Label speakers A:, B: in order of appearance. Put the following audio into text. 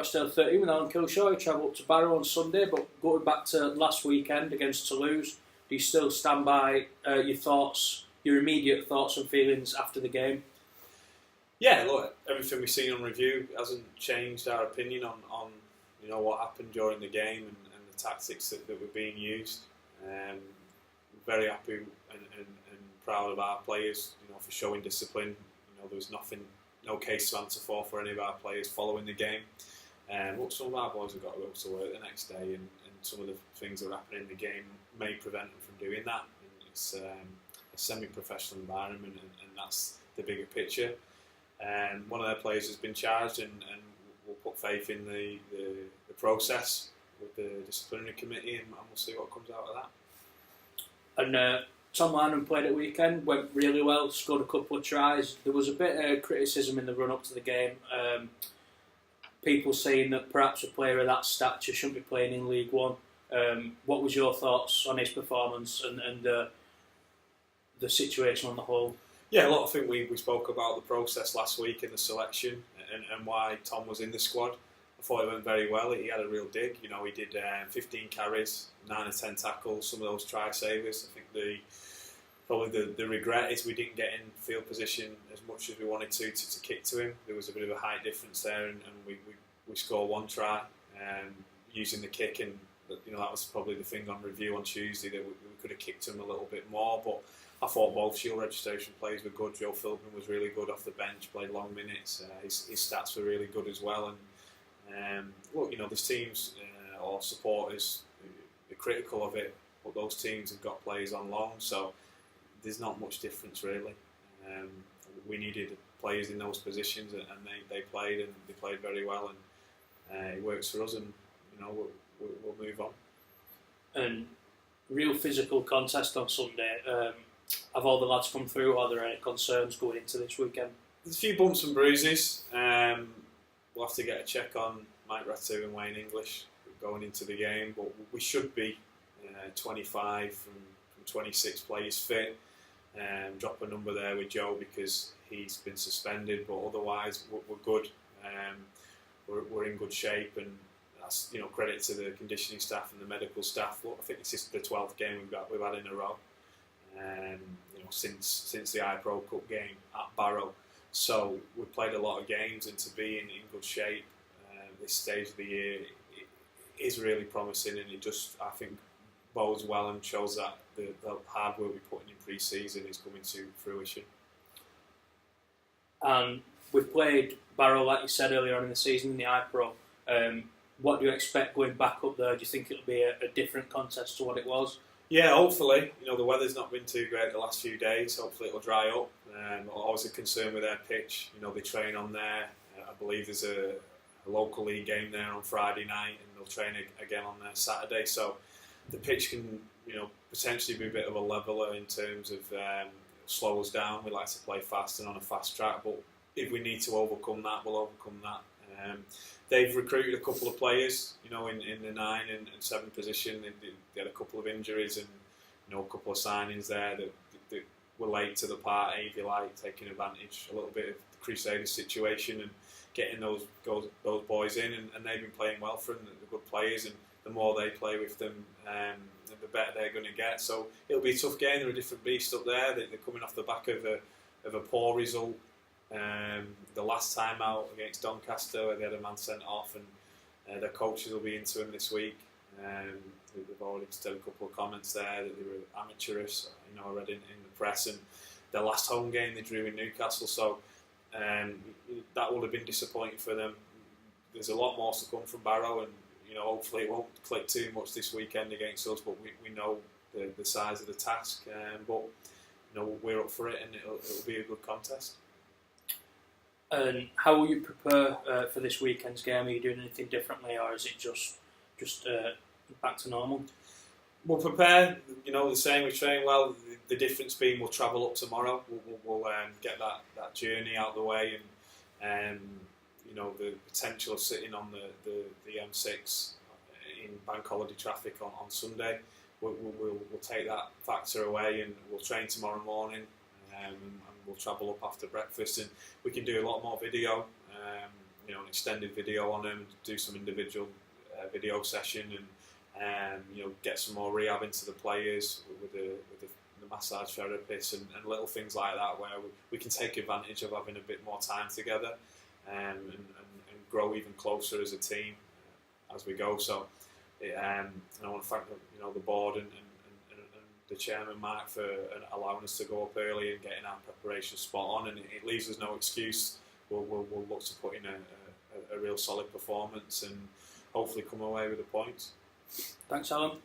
A: Rochdale 13 with Alan Kilshaw. He travelled up to Barrow on Sunday, but going back to last weekend against Toulouse, do you still stand by your thoughts, your immediate thoughts and feelings after the game?
B: Yeah, look, everything we've seen on review hasn't changed our opinion on what happened during the game and the tactics that were being used. Very happy and proud of our players, for showing discipline. There was no case to answer for any of our players following the game. Look, some of our boys have got to go to work the next day, and some of the things that are happening in the game may prevent them from doing that. And it's a semi-professional environment, and that's the bigger picture. One of their players has been charged, and we'll put faith in the process with the disciplinary committee, and we'll see what comes out of that.
A: And Tom Lyman played at weekend, went really well, scored a couple of tries. There was a bit of criticism in the run-up to the game. People saying that perhaps a player of that stature shouldn't be playing in League One. What was your thoughts on his performance and the situation on the whole?
B: Yeah, I think we spoke about the process last week in the selection and why Tom was in the squad. I thought it went very well. He had a real dig. He did 15 carries, 9 or 10 tackles, some of those try savers. I think probably the regret is we didn't get in field position as much as we wanted to kick to him. There was a bit of a height difference there, and we scored one try using the kick, and that was probably the thing on review on Tuesday, that we could have kicked him a little bit more. But I thought both Shield registration players were good. Joe Philbin was really good off the bench, played long minutes. His stats were really good as well. And look, there's teams or supporters who are critical of it, but those teams have got players on loan, so there's not much difference really. We needed players in those positions, and they played, and they played very well, and it works for us, and we'll move on.
A: And real physical contest on Sunday. Have all the lads come through? Are there any concerns going into this weekend?
B: There's a few bumps and bruises. We'll have to get a check on Mike Ratu and Wayne English going into the game, but we should be 25 from 26 players fit. Drop a number there with Joe because he's been suspended, but otherwise we're good. We're in good shape, and that's credit to the conditioning staff and the medical staff. Look, I think this is the 12th game we've had in a row. Since the iPro Cup game at Barrow. So we've played a lot of games, and to be in good shape this stage of the year is really promising, and it just, I think, bodes well and shows that the hard work we put in pre-season is coming to fruition.
A: And we've played Barrow, like you said earlier on in the season, in the iPro. What do you expect going back up there? Do you think it'll be a different contest to what it was?
B: Yeah, hopefully. The weather's not been too great the last few days. Hopefully it'll dry up. Always a concern with their pitch. They train on there. I believe there's a local league game there on Friday night, and they'll train again on there Saturday. So the pitch can, potentially be a bit of a leveler in terms of slow us down. We like to play fast and on a fast track, but if we need to overcome that, we'll overcome that. They've recruited a couple of players, in the 9 and 7 position. They had a couple of injuries and a couple of signings there that were late to the party, if you like, taking advantage a little bit of the Crusaders situation and getting those boys in. And they've been playing well for them. They're good players, and the more they play with them, the better they're going to get. So it'll be a tough game. They're a different beast up there. They're coming off the back of a poor result. The last time out against Doncaster, where they had a man sent off, and their coaches will be into them this week. They've already said a couple of comments there that they were amateurish. I read in the press, and their last home game they drew in Newcastle, so that would have been disappointing for them. There's a lot more to come from Barrow, and hopefully it won't click too much this weekend against us. But we know the size of the task, but we're up for it, and it'll be a good contest.
A: And how will you prepare for this weekend's game? Are you doing anything differently, or is it just back to normal?
B: We'll prepare, the same. We train well. The difference being we'll travel up tomorrow. We'll get that journey out of the way, and the potential of sitting on the M6 in bank holiday traffic on Sunday. We'll take that factor away, and we'll train tomorrow morning. And we'll travel up after breakfast, and we can do a lot more video. an extended video on them, do some individual video session, and get some more rehab into the players with the massage therapists and little things like that, where we can take advantage of having a bit more time together, and grow even closer as a team as we go. So, and I want to thank the board and the chairman Mark for allowing us to go up early and getting our preparation spot on, and it leaves us no excuse. We'll look to put in a real solid performance and hopefully come away with the points.
A: Thanks, Alan.